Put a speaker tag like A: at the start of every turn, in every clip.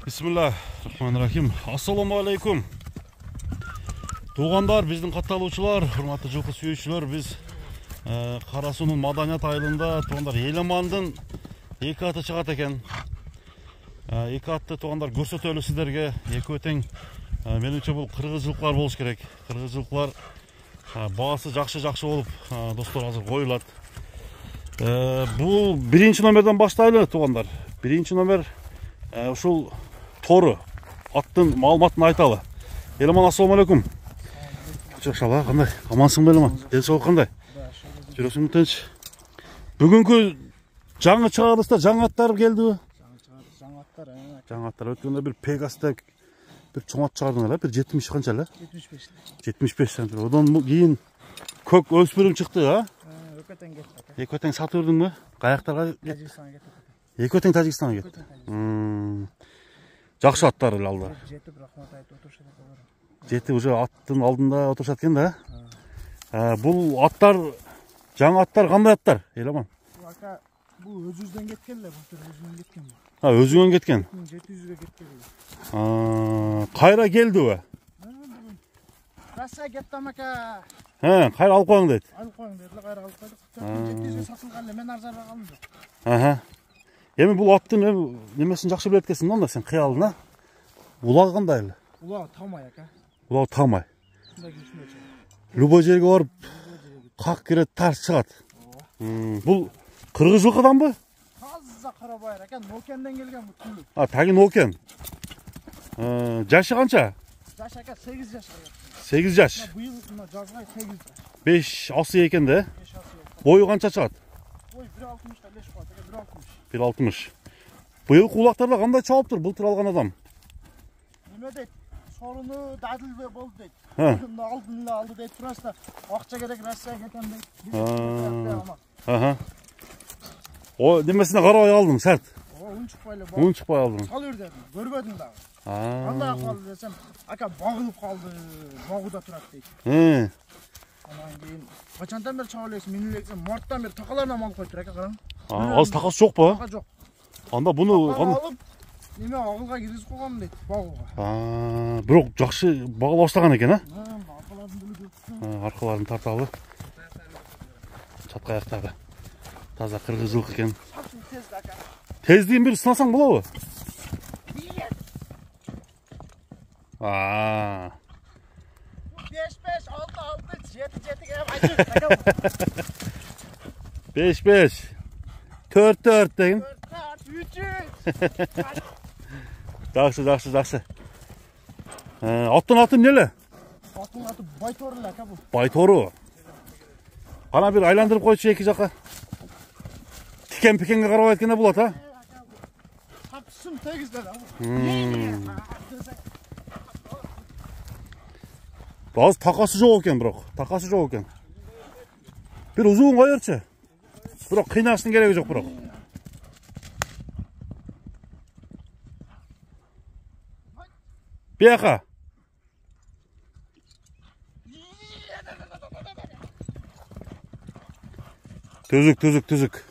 A: Bismillahirrahmanirrahim. Assalamu alaikum. Туғандар, біздің қатталушылар, құрметті жылқы сүйушілер, біз Қарасуның Маданият айылында туғандар Еламандың екі аты шығады екен. Екі атты туғандар көрсетелі сіздерге. Екі өтең меніңше бұл қырғыз жылқылар болуш керек. Қырғыз жылқылар бағасы жақсы болып, достар азыр қойылады. Бұл бірінші номерден баштайлы туғандар. Бірінші номер ушул торы аттың маалыматын айталы. Еламан, ассаламу алейкум. Жақшала, қандай? Амансың ба Еламан? Денсаулық қандай? Жүресің тыныш. Бүгінгі жаңы шығарылыста жаңа аттар келді. Жаңа аттар өткенде бір Пегаста бір чоңат шығардыңдар, бір 70 қанша әлі? 75 сантиметр. Одан кейін көк өспірім шықты, а? Екі өтең сатып өрдің бе? Қаяқтарға кетті? Екі өтең Тәжікстанға кетті. Жақсы аттар алды. Жеті уже аттың алдында отыршат екен да. Бұл аттар, жаңа аттар қандай аттар, Еламан?
B: Бұл өзіңізден кеткен ле, бұл өзіңізден кеткен.
A: Өзіңен кеткен?
B: 700-ге кеткен.
A: Қайра келді өе?
B: Раса кеттім ака.
A: Қайра алып қойың дейді?
B: Алып қойың дейді, қайра алып қойдық. 700-ге сатылған ле, мен арзаға қалым жоқ.
A: Емі бұл аттың немесін жақшы білет кесін, онда сен қиялына? Улағы қандай әлі?
B: Улағы Тамай ака.
A: Улағы Тамай. Любой жерге барып, қақ керет тарс шығады. Бұл қырғыз жылқыдан ба?
B: Таза қарабайыр ака, Нокенден келген бұл түрлі.
A: Тәгі Нокен. Жашы қанша?
B: Жаш ака 8 жаш.
A: 8 жаш.
B: Бұйыл жазғай 8 жаш.
A: 5 асы екен де? Бойы қанша шығады?
B: Ой, 1.60-та леш қуат,
A: 1.60. Бұйыл құлақтарда қандай чауып тұр, бұл тұр алған адам?
B: Неме дейді, сорыны дәділ болды дейді. Алдын алды дейді, тұрасында ақша керек Россия кетем дейді.
A: Демесіне қарабай алдың, сәт?
B: Ұн
A: шықпай алдың.
B: Сал өрдедім, көрбедің дағы. Қандай қалды десем, ака бағылып қалды, бағуда тұрады дейді. Анан кейін қачантан бері чабалайсың, мен өлексем, марттан бері тақаларына мал қойып тұр, ака қарам.
A: Az тақасы жоқ па?
B: Тақа жоқ.
A: Анда бұны...
B: алып, неме ағылға кезіз қоғам дейді, бағуға.
A: Бірақ жақсы бағыла бастаған екен, а?
B: Арқаларын бүлі көпті.
A: Арқаларын тарталы. Чатқа аяқтағы. Таза қырғыз жылқы екен. Тездейін бір сынасаң бола ба? 5-5, 4-4 деген. 4-4, жақсы. Аттың аты нелі?
B: Аттың аты Байторы ләка бұл.
A: Байторы. Ана бір айландырып қойшы екі жаққа. Тікен-пікенге қарап әйткенде болады, а?
B: Тапсым тегізден.
A: Az takası жоқ екен, бірақ. Takası жоқ екен. Bir uzun қойыршы. Бірақ қинаштың керегі жоқ, бірақ. Бияқа. Түзік.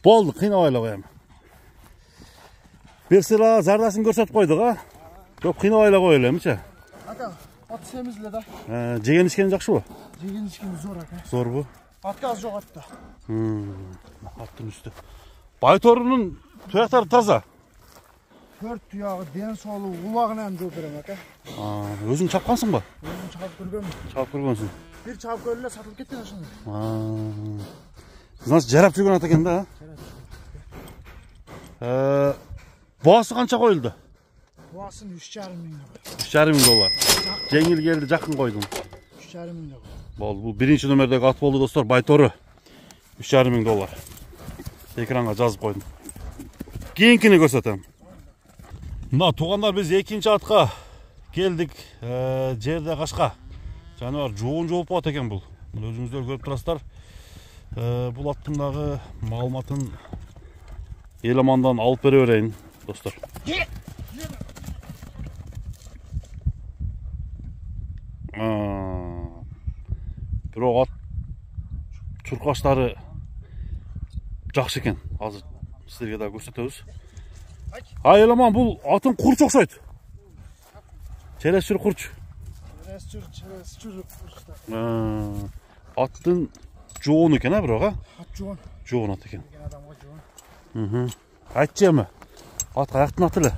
A: Болды, қинавайлы қоям. Берсіла зардасын көрсет қойдық, а? Көп қинавайлы қойылы, мүше?
B: Ака, ат семізлі да.
A: Жеген ішкені жақшы ба?
B: Жеген ішкені зор ака.
A: Зор bu?
B: Атқа аз жоқ атта.
A: Аттың үсті. Байторының тұяқтары таза?
B: 4 тұяғы, ден солы, улағынан жоқ берем ака.
A: Өзің чапқансың ба?
B: Өзің чағып көргенмін.
A: Чағып көргенсің.
B: Bir çabuk öyle satılıp gittin aşağıda.
A: Nasıl cerap жүрген ат екен да? Boğası қанша қойылды?
B: Boğasını 3,5 milyon.
A: 3,5 milyon dolar. Жеңіл келді, жақын қойдың.
B: 3,5 milyon.
A: Болды, бұл бірінші номердегі ат болды достар, Байторы. 3,5 milyon dolar. Экранға жазып қойдым. Кейінкіні көрсетем. Мына туғандар біз екінші атқа келдік. Жерде қашқа. Жануар жоғын жолып бат екен бұл. Өзіңіздер көріп тұрасыздар. Бұл аттымдағы маалыматын Еламандан алып бере берейін, достар. Бірақ ат тұрқаштары жақсы екен. Азыр сіздерге да көрсетеміз. Ай Еламан, бұл атын құрч оқсайды. Через жүр құрч.
B: Через жүр құрчта.
A: Аттың жоғын екен, бірақ, а?
B: Ат жоғын.
A: Жоғын ат екен.
B: Деген адамға жоғын.
A: Айтшы әмі? Атқа аяқтың атылы?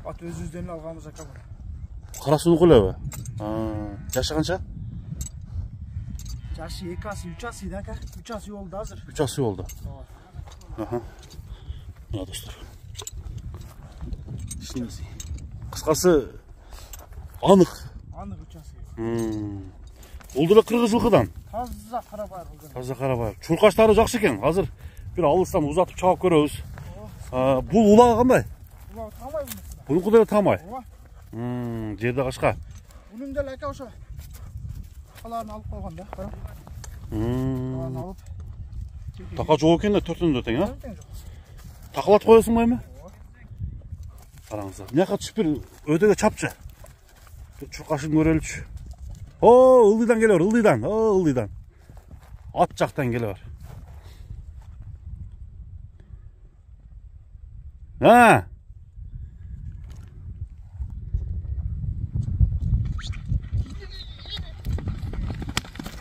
B: Ат өз-өзден алғамыз ақа бұны.
A: Қарасыны қол әбі? Жашы қанша?
B: Жашы 2 асы, 3 асы еді ақа. 3 асы олды азыр.
A: 3 асы олды. Мына достар. Қысқасы анық.
B: Анық 3 асы.
A: Олдыра қырғыз жылқыдан.
B: Таза қарабайыр бұлдан.
A: Таза қарабайыр. Чурқаштары жақсы екен. Қазір бір алыстан ұзатып чауып көрөбүз. Бұл улағы қандай?
B: Улағы тамай бұны.
A: Бұның құдайы тамай.
B: Ова.
A: Жерді қашқа.
B: Бұның дәл әке оша. Қаларын алып қойған да. Қаларын алып.
A: Тақа жоқ екен де төртінде өтең, а?
B: Өтең жоқ.
A: Тақалат қоясың бай ма? Қараңыздар. Мияқа түсіп бір өтеге чапчы. Чурқашын көрелікші. Ылдыдан келе бар, ылдыдан. Ат жақтан келе бар.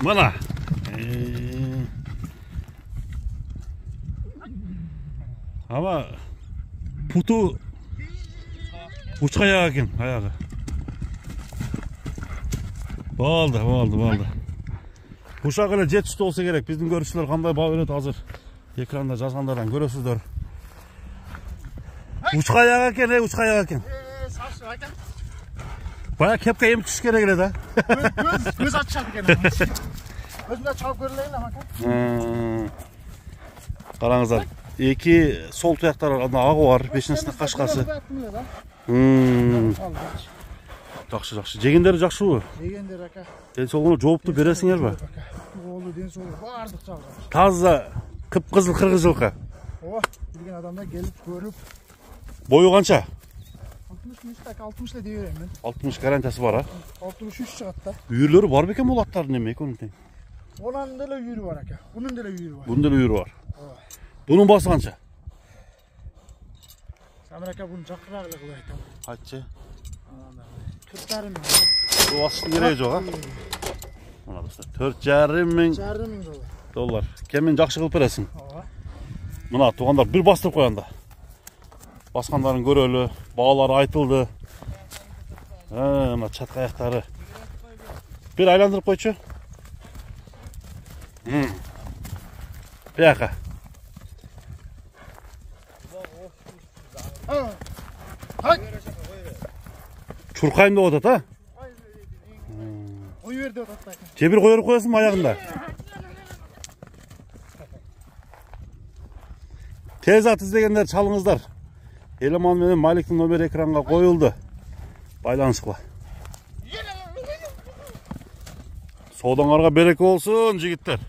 A: Mana. Ama putu uçuk ayağı eкен, ayağı. Болды. Ушақ еле жетішті болса керек. Біздің көрушілер қандай бау өрет азыр. Экранда жазғандардан көресіздер. Uçuk ayağı eкен,
B: Сашы ака.
A: Baya kepke yemek küçük kere gele de.
B: Göz açacak gene. Özümde çabuk görüleyim ama.
A: Қараңыздар, екі сол тұяқтар ағы бар, бешінесіне қашқасы. Жақсы. Жегендері жақсы ғой?
B: Жегендері ака.
A: Ден солғыны жауыпты бересіңер ба?
B: Олы ден солғы бардық жағдай.
A: Таза қып-қызыл қырғыз жылқы.
B: О, білген адамда келіп көріп.
A: Бойы қанша?
B: 60 ле дейірем мен.
A: 60 гарантиясы бар, а?
B: 63 шығатта.
A: Үйірлері бар бекен бұл аттардың неме, екінің тең?
B: Оның деле үйірі бар ака. Бұның деле үйірі бар.
A: Бұның деле үйірі бар. Бұның басы қанша?
B: Самыр ака бұның жақырақ ле қылай айтам.
A: Айтшы.
B: 4,5 мың.
A: Бұл асықтың керегі жоқ, а? 4,5 мың доллар. Кемен жақшы қылып бересің. Мына туғандар бір бастырып қойғанда. Басқандарын көрелі, бағалары айтылды. Мына чатқа аяқтары. Bir айландырып қойшы. Бияқа. Чурқайым деп отады, а?
B: Ой верде отады.
A: Жебір қойырып қоясың ба аяғында? Тез ат іздегендер çalыңыздар. Еламан менен Маликтің номері экранға қойылды. Байланысқыла. Содан арға береке болсын, жігіттер.